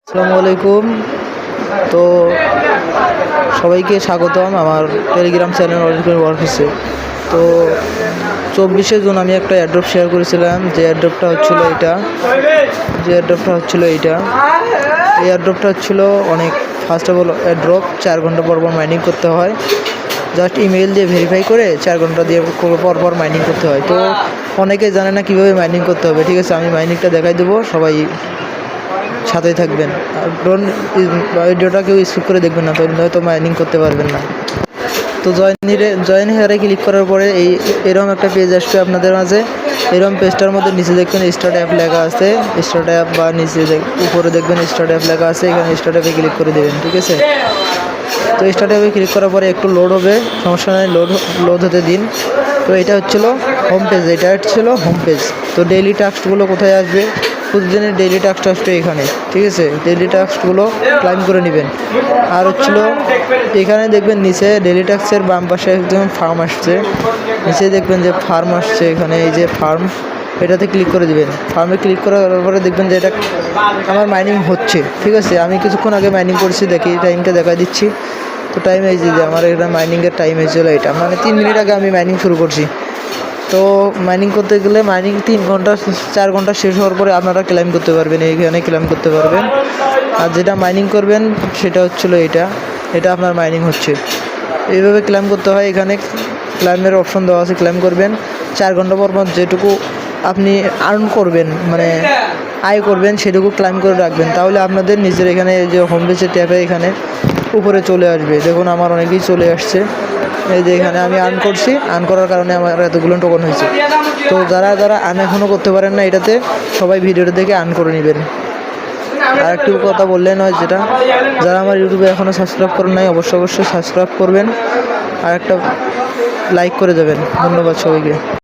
আসসালামু আলাইকুম। তো সবাইকে স্বাগতম আমার টেলিগ্রাম চ্যানেল অরিজিনাল অফিসে। তো 24শে জুন আমি একটা অ্যাড্রপ শেয়ার করেছিলাম, যে অ্যাড্রপটা হচ্ছিলো এইটা। এই অ্যাড্রপটা হচ্ছিলো অনেক ফার্স্ট অফ অল অ্যাড্রপ 4 ঘন্টা পর মাইনিং করতে হয়। জাস্ট ইমেল দিয়ে ভেরিফাই করে 4 ঘন্টা দিয়ে পর মাইনিং করতে হয়। তো অনেকে জানে না কীভাবে মাইনিং করতে হবে। ঠিক আছে, আমি মাইনিংটা দেখাই দেবো, সবাই সাথেই থাকবেন। আর ভিডিওটা কেউ স্কিপ করে দেখবেন না, তাহলে হয়তো মাইনিং করতে পারবেন না। তো জয়েন হেয়ারে ক্লিক করার পরে এরকম একটা পেজ আসবে আপনাদের মাঝে। এরকম পেজটার মধ্যে নিচে দেখবেন স্টার্ট অ্যাপ লেখা আছে, স্টার্ট অ্যাপ, বা নিচে উপরে দেখবেন স্টার্ট অ্যাপ লেখা আছে, এখানে স্টার্ট অ্যাপে ক্লিক করে দেবেন। ঠিক আছে, তো স্টার্ট অ্যাপে ক্লিক করার পরে একটু লোড হবে, সমস্যা নেই, লোড হতে দিন। তো এটা হচ্ছিলো হোম পেজ, হোম পেজ। তো ডেইলি টাস্কগুলো কোথায় আসবে? প্রতিদিনের ডেইলি টাস্ক আসবে এখানে। ঠিক আছে, ডেইলি টাস্কগুলো ক্লাইম করে নেবেন। আর হচ্ছিলো এখানে দেখবেন নিচে ডেইলি টাস্কের বাম পাশে একদম ফার্ম আসছে, নিচে দেখবেন যে ফার্ম আসছে, এখানে এই যে ফার্ম, এটাতে ক্লিক করে দেবেন। ফার্মে ক্লিক করার পরে দেখবেন যে এটা আমার মাইনিং হচ্ছে। ঠিক আছে, আমি কিছুক্ষণ আগে মাইনিং করছি, দেখি টাইমটা দেখা দিচ্ছি। তো টাইম এই যে আমার এটা মাইনিংয়ের টাইম হয়েছিল, এটা মানে 3 মিনিট আগে আমি মাইনিং শুরু করছি। তো মাইনিং করতে গেলে 4 ঘন্টা শেষ হওয়ার পরে আপনারা ক্লেম করতে পারবেন, এইখানে ক্লেম করতে পারবেন। আর যেটা মাইনিং করবেন সেটা হচ্ছিলো এটা আপনার মাইনিং হচ্ছে। এইভাবে ক্লেম করতে হয়। এখানে ক্লেমের অপশন দেওয়া আছে, ক্লেম করবেন। 4 ঘন্টা পর যেটুকু আপনি আর্ন করবেন, মানে আয় করবেন, সেটুকু ক্লেম করে রাখবেন। তাহলে আপনাদের নিজের এখানে যে হোম পেজের ট্যাবে এখানে উপরে চলে আসবে। দেখুন আমার অনেকেই চলে আসছে, এই যে এখানে আমি আর্ন করছি, আর্ন করার কারণে আমার এতগুলো টোকন হয়েছে। তো যারা আর্ন এখনও করতে পারেন না এটাতে, সবাই ভিডিওটা দেখে আর্ন করে নেবেন। আর একটু কথা বললে নয়, যেটা যারা আমার ইউটিউবে এখনও সাবস্ক্রাইব করেন নাই, অবশ্যই সাবস্ক্রাইব করবেন আর একটা লাইক করে দেবেন। ধন্যবাদ সবাইকে।